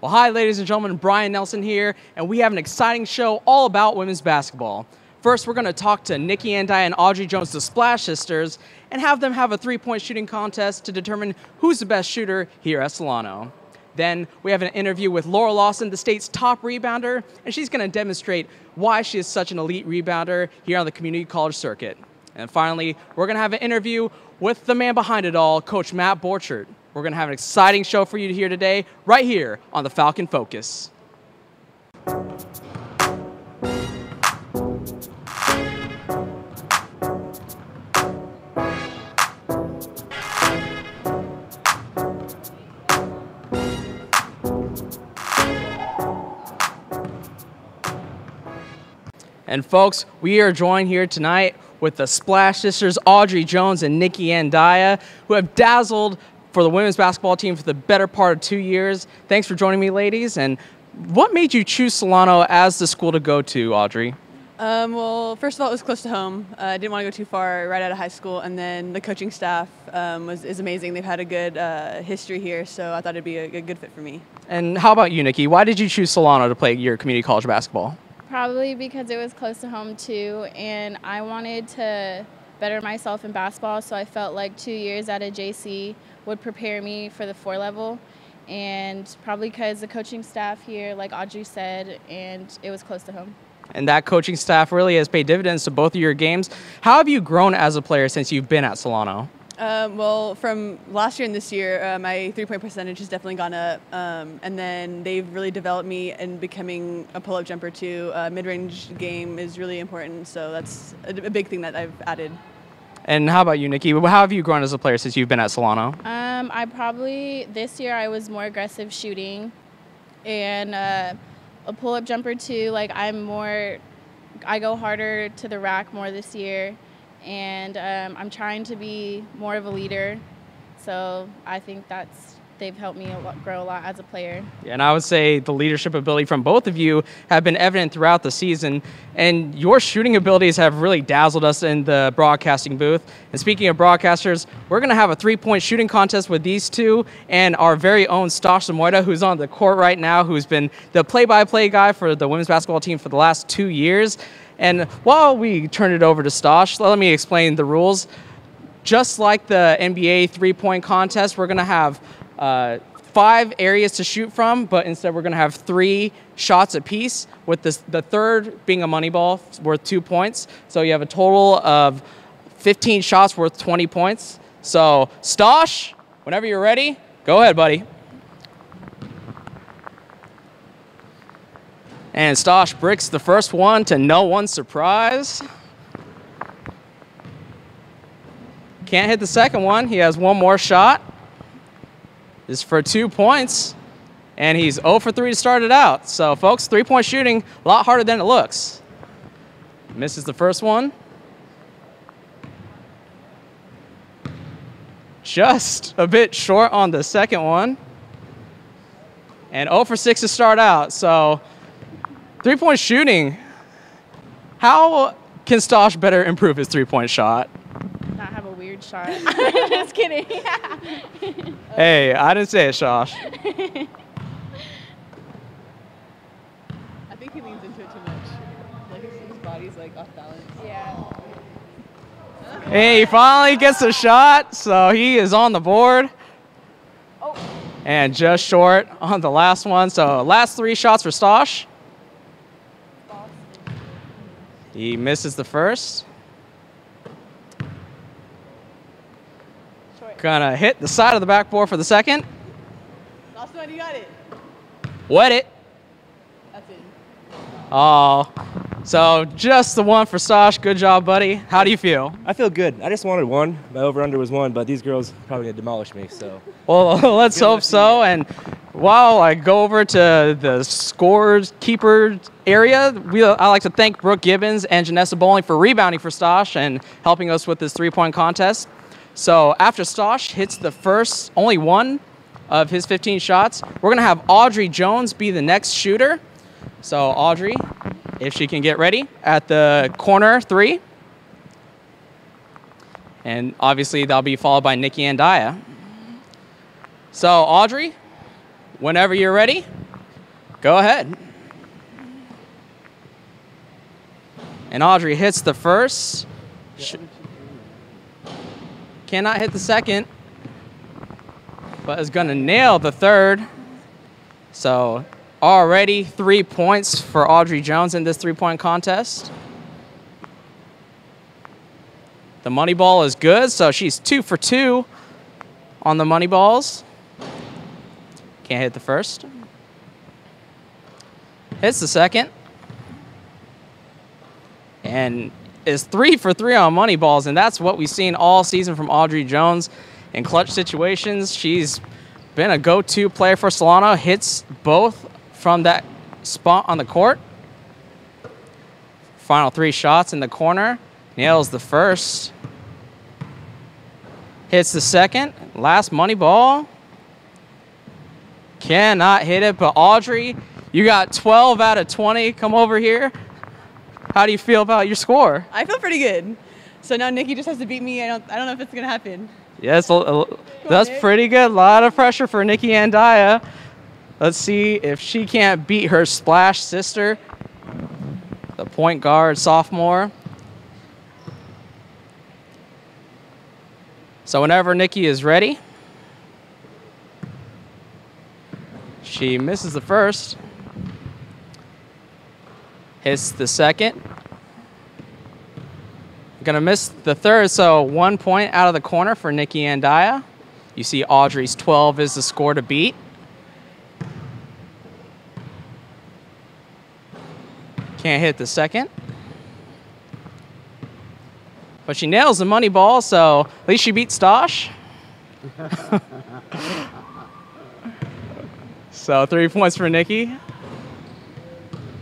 Well, hi, ladies and gentlemen, Brian Nelson here, and we have an exciting show all about women's basketball. First, we're going to talk to Nikki Andaya and Audrey Jones, the Splash Sisters, and have them have a three-point shooting contest to determine who's the best shooter here at Solano. Then we have an interview with Laura Lawson, the state's top rebounder, and she's going to demonstrate why she is such an elite rebounder here on the community college circuit. And finally, we're going to have an interview with the man behind it all, Coach Matt Borchert. We're going to have an exciting show for you here today, right here on the Falcon Focus. And folks, we are joined here tonight with the Splash Sisters, Audrey Jones and Nikki Andaya, who have dazzled for the women's basketball team for the better part of 2 years. Thanks for joining me, ladies. And what made you choose Solano as the school to go to, Audrey? Well, first of all, it was close to home. I didn't want to go too far right out of high school, and then the coaching staff is amazing. They've had a good history here, so I thought it'd be a good fit for me. And how about you, Nikki? Why did you choose Solano to play your community college basketball? Probably because it was close to home too, and I wanted to better myself in basketball, so I felt like 2 years at a JC would prepare me for the 4 level, and probably because the coaching staff here, like Audrey said, and it was close to home. And that coaching staff really has paid dividends to both of your games. How have you grown as a player since you've been at Solano? Well, from last year and this year, my three-point percentage has definitely gone up, and then they've really developed me in becoming a pull-up jumper too. Mid-range game is really important, so that's a big thing that I've added. And how about you, Nikki? How have you grown as a player since you've been at Solano? This year I was more aggressive shooting, and a pull-up jumper too. Like I go harder to the rack more this year. And I'm trying to be more of a leader, so I think they've helped me grow a lot as a player. Yeah, and I would say the leadership ability from both of you have been evident throughout the season, and your shooting abilities have really dazzled us in the broadcasting booth. And speaking of broadcasters, we're going to have a three-point shooting contest with these two and our very own Stosh Samoida, who's on the court right now, who's been the play-by-play guy for the women's basketball team for the last 2 years. And while we turn it over to Stosh, let me explain the rules. Just like the NBA three-point contest, we're going to have 5 areas to shoot from, but instead we're going to have 3 shots apiece, with the third being a money ball worth 2 points. So you have a total of 15 shots worth 20 points. So Stosh, whenever you're ready, go ahead, buddy. And Stosh bricks the first one to no one's surprise. Can't hit the second one. He has one more shot. This is for 2 points. And he's 0 for 3 to start it out. So, folks, three-point shooting, a lot harder than it looks. Misses the first one. Just a bit short on the second one. And 0 for 6 to start out. So, three-point shooting. How can Stosh better improve his three-point shot? Not have a weird shot. Just kidding. Hey, I didn't say it, Stosh. I think he leans into it too much. Like his body's like off balance. Yeah. Hey, he finally gets a shot, so he is on the board. Oh. And just short on the last one. So last 3 shots for Stosh. He misses the first. Gonna hit the side of the backboard for the second. Last one, you got it. Wet it. That's it. Oh, so just the one for Stosh. Good job, buddy. How do you feel? I feel good. I just wanted 1. My over-under was 1, but these girls probably gonna demolish me. So. Well, let's hope so. And while I go over to the scorers keeper area, I like to thank Brooke Gibbons and Janessa Bowling for rebounding for Stosh and helping us with this three-point contest. So after Stosh hits the first, only one of his 15 shots, we're going to have Audrey Jones be the next shooter. So Audrey, if she can get ready at the corner 3. And obviously that'll be followed by Nikki Andaya. So Audrey, whenever you're ready, Go ahead. And Audrey hits the first. Cannot hit the second, but is going to nail the third. So already 3 points for Audrey Jones in this 3-point contest. The money ball is good, so she's 2 for 2 on the money balls. Can't hit the first. Hits the second. And is 3 for 3 on money balls, and that's what we've seen all season from Audrey Jones in clutch situations. She's been a go-to player for Solano, hits both from that spot on the court. Final 3 shots in the corner. Nails the first. Hits the second. Last money ball. Cannot hit it, but Audrey, you got 12 out of 20. Come over here. How do you feel about your score? I feel pretty good. So now Nikki just has to beat me. I don't know if it's going to happen. Yes, that's pretty good. A lot of pressure for Nikki Andaya. Let's see if she can't beat her Splash sister, the point guard sophomore. So whenever Nikki is ready, she misses the first. Hits the second. Gonna miss the third, so 1 point out of the corner for Nikki Andaya. You see Audrey's 12 is the score to beat. Can't hit the second. But she nails the money ball, so at least she beat Stosh. So 3 points for Nikki.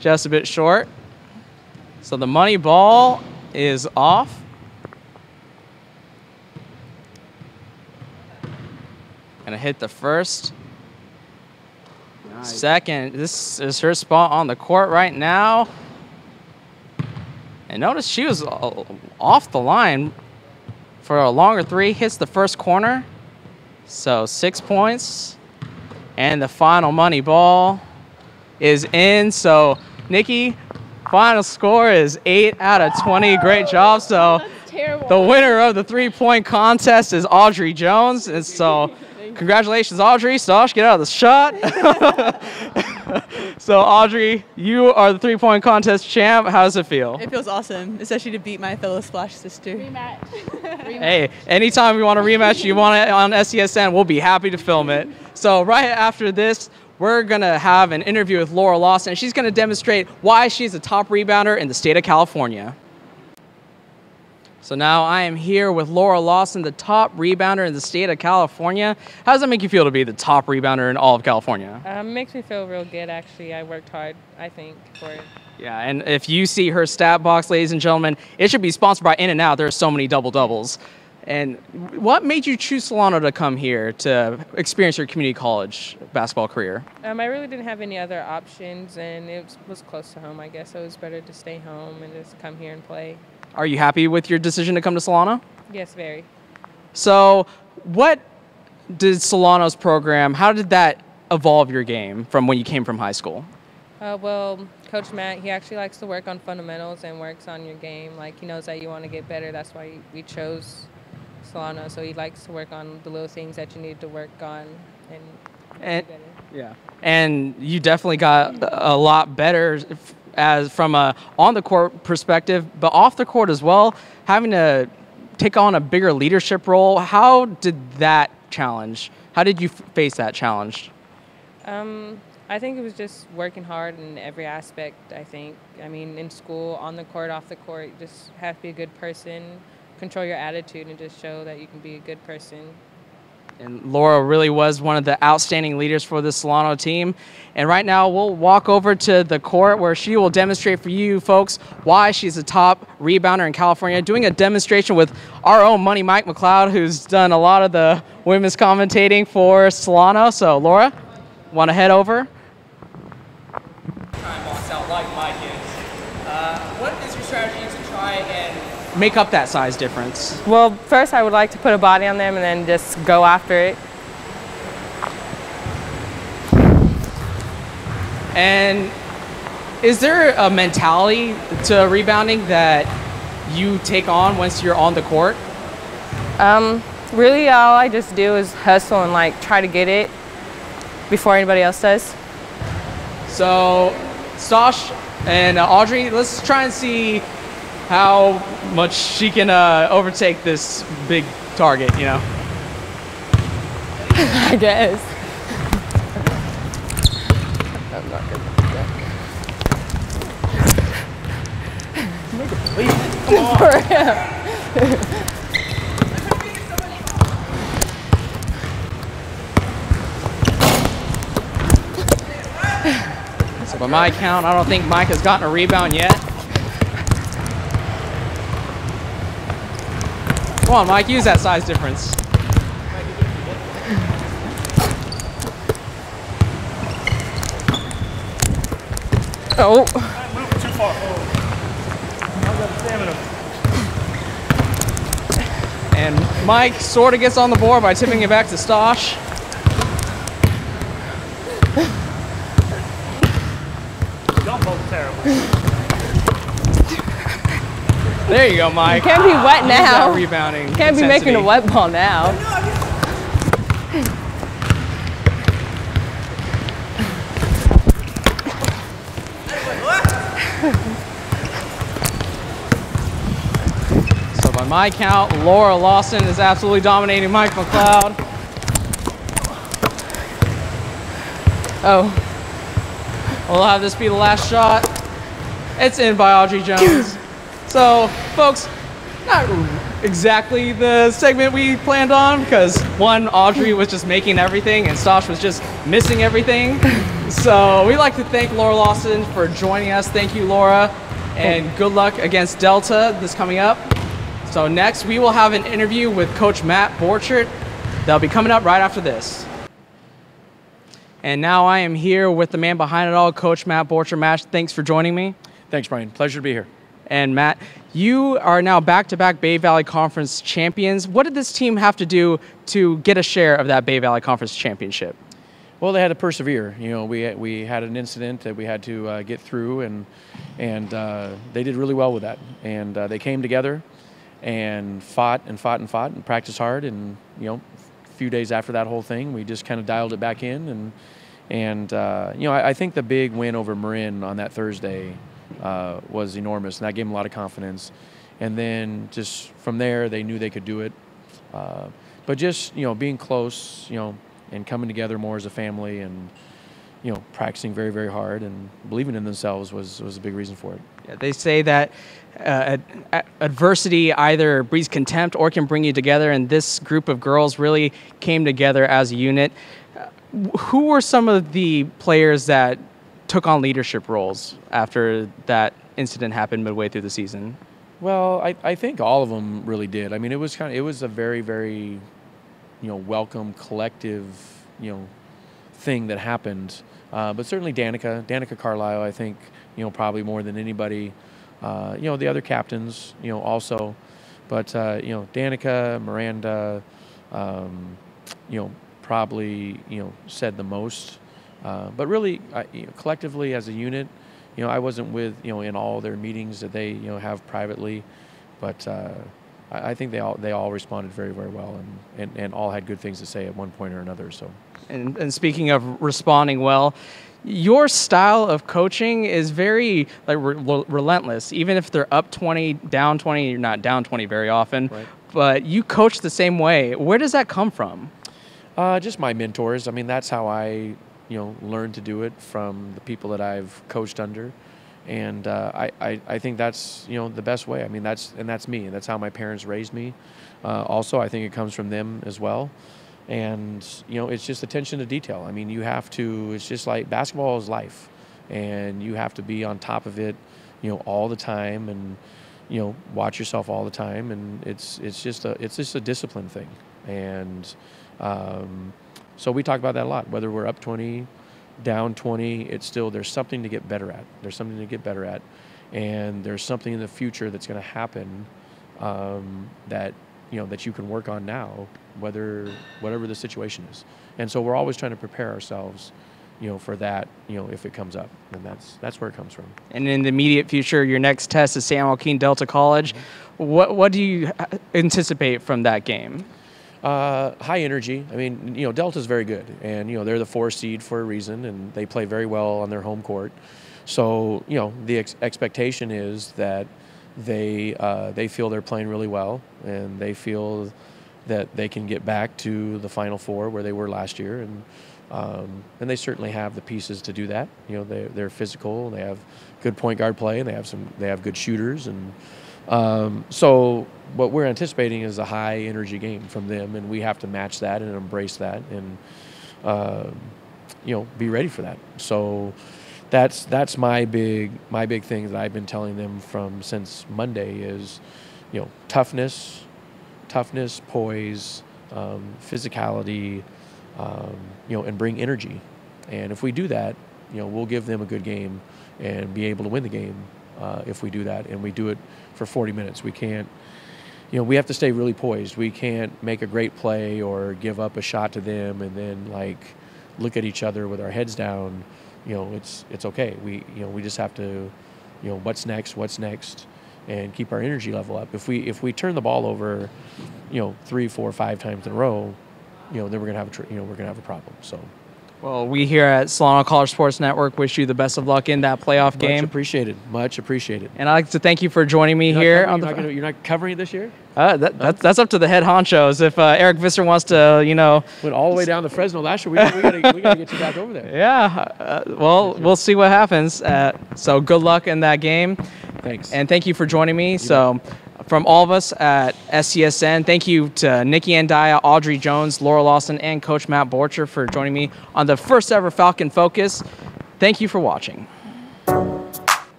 Just a bit short. So the money ball is off. Gonna hit the first. Nice. Second. This is her spot on the court right now. And notice she was off the line for a longer 3. Hits the first corner. So 6 points. And the final money ball is in. So Nikki, final score is 8 out of 20. Great job. So the winner of the 3-point contest is Audrey Jones. And so congratulations, Audrey. Stosh, get out of the shot. So Audrey, you are the 3-point contest champ. How does it feel? It feels awesome, especially to beat my fellow Splash sister. Rematch. Hey, anytime we want a rematch, you want it on SCSN, we'll be happy to film it. So right after this, we're going to have an interview with Laura Lawson. She's going to demonstrate why she's a top rebounder in the state of California. So now I am here with Laura Lawson, the top rebounder in the state of California. How does that make you feel to be the top rebounder in all of California? Makes me feel real good, actually. I worked hard, I think, for it. Yeah, and if you see her stat box, ladies and gentlemen, it should be sponsored by In-N-Out. There are so many double-doubles. And what made you choose Solano to come here to experience your community college basketball career? I really didn't have any other options, and it was close to home, I guess. So it was better to stay home and just come here and play. Are you happy with your decision to come to Solano? Yes, very. So what did Solano's program, how did that evolve your game from when you came from high school? Well, Coach Matt, he actually likes to work on fundamentals and works on your game. Like, he knows that you want to get better. That's why we chose Solano. So he likes to work on the little things that you need to work on and get better. Yeah. And you definitely got a lot better as from a on-the-court perspective, but off the court as well, having to take on a bigger leadership role. How did that challenge? How did you face that challenge? I think it was just working hard in every aspect, I think. I mean, in school, on the court, off the court, you just have to be a good person, control your attitude, and just show that you can be a good person. And Laura really was one of the outstanding leaders for the Solano team. And right now, we'll walk over to the court where she will demonstrate for you folks why she's a top rebounder in California, doing a demonstration with our own Money Mike McLeod, who's done a lot of the women's commentating for Solano. So, Laura, want to head over? Try and box out like Mike is. What is your strategy to try and make up that size difference? Well, first I would like to put a body on them and then just go after it. And is there a mentality to rebounding that you take on once you're on the court? Really, all I just do is hustle and like try to get it before anybody else does. So, Stosh and Audrey, let's try and see how much she can overtake this big target, you know? I guess. I'm not good at that. Make it bleed. Come on. For real. So by my count, I don't think Mike has gotten a rebound yet. Come on, Mike, use that size difference. Oh. Move too far. I got stamina. And Mike sort of gets on the board by tipping it back to Stosh. Y'all both terrible. There you go, Mike. Can't be wet Use now. that rebounding Can't be making a intensity. wet ball now. So by my count, Laura Lawson is absolutely dominating Mike McLeod. Oh. We'll have this be the last shot. It's in by Audrey Jones. So, folks, not exactly the segment we planned on because one, Audrey was just making everything and Stosh was just missing everything. So we'd like to thank Laura Lawson for joining us. Thank you, Laura, and good luck against Delta this coming up. So next, we will have an interview with Coach Matt Borchert. That'll be coming up right after this. And now I am here with the man behind it all, Coach Matt Borchert. Matt, thanks for joining me. Thanks, Brian. Pleasure to be here. And Matt, you are now back-to-back Bay Valley Conference champions. What did this team have to do to get a share of that Bay Valley Conference championship? Well, they had to persevere. You know, we had an incident that we had to get through, and they did really well with that. And they came together and fought and practiced hard. And you know, a few days after that whole thing, we just kind of dialed it back in. And you know, I think the big win over Marin on that Thursday was enormous, and that gave them a lot of confidence. And then just from there, they knew they could do it. But just, you know, being close, you know, and coming together more as a family, and you know, practicing very, very hard and believing in themselves was a big reason for it. Yeah, they say that adversity either breeds contempt or can bring you together, and this group of girls really came together as a unit. Who were some of the players that took on leadership roles after that incident happened midway through the season? Well, I think all of them really did. I mean, it was a very, very, you know, welcome, collective, you know, thing that happened. But certainly Danica Carlisle, I think, you know, probably more than anybody. You know, the other captains, you know, also. But, you know, Danica, Miranda, you know, probably, you know, said the most. But really, you know, collectively as a unit, you know, I wasn't with, you know, in all their meetings that they, you know, have privately. But I think they all responded very, very well, and all had good things to say at one point or another. So. And speaking of responding well, your style of coaching is very like relentless. Even if they're up 20, down 20, you're not down 20 very often, Right. But you coach the same way. Where does that come from? Just my mentors. I mean, that's how I, you know, learned to do it from the people that I've coached under. And I think that's, you know, the best way. I mean, that's me. That's how my parents raised me. Also, I think it comes from them as well. And, you know, it's just attention to detail. I mean, you have to, it's just like basketball is life. And you have to be on top of it, you know, all the time, and, you know, watch yourself all the time. And it's just a discipline thing. And so we talk about that a lot, whether we're up 20, down 20, it's still, there's something to get better at. There's something to get better at. And there's something in the future that's going to happen that, you know, that you can work on now, whatever the situation is. And so we're always trying to prepare ourselves for that, if it comes up, and that's where it comes from. And in the immediate future, your next test is San Joaquin Delta College. What do you anticipate from that game? High energy. I mean, Delta's very good, and they're the 4 seed for a reason, and they play very well on their home court. So the expectation is that they feel they're playing really well, and they feel that they can get back to the Final Four where they were last year, and they certainly have the pieces to do that. They're physical, and they have good point guard play, and they have good shooters, and so what we're anticipating is a high energy game from them, and we have to match that and embrace that, and be ready for that. So that's my big thing that I've been telling them since Monday is, toughness, poise, physicality, and bring energy. And if we do that, we'll give them a good game and be able to win the game if we do that. And we do it for 40 minutes. We can't, we have to stay really poised. We can't make a great play or give up a shot to them and then look at each other with our heads down. It's okay. We just have to, what's next, and keep our energy level up. If we turn the ball over, 3, 4, 5 times in a row, then we're gonna have a problem. So. Well, we here at Solano College Sports Network wish you the best of luck in that playoff game. Much apprecited. And I'd like to thank you for joining me here. You're not covering it this year? That's up to the head honchos. If Eric Visser wants to, went all the way down to Fresno last year. We gotta get you back over there. Yeah. Well, we'll see what happens. So good luck in that game. Thanks. And thank you for joining me. From all of us at SCSN, thank you to Nikki Andaya, Audrey Jones, Laura Lawson, and Coach Matt Borcher for joining me on the first ever Falcon Focus. Thank you for watching. You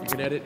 can edit.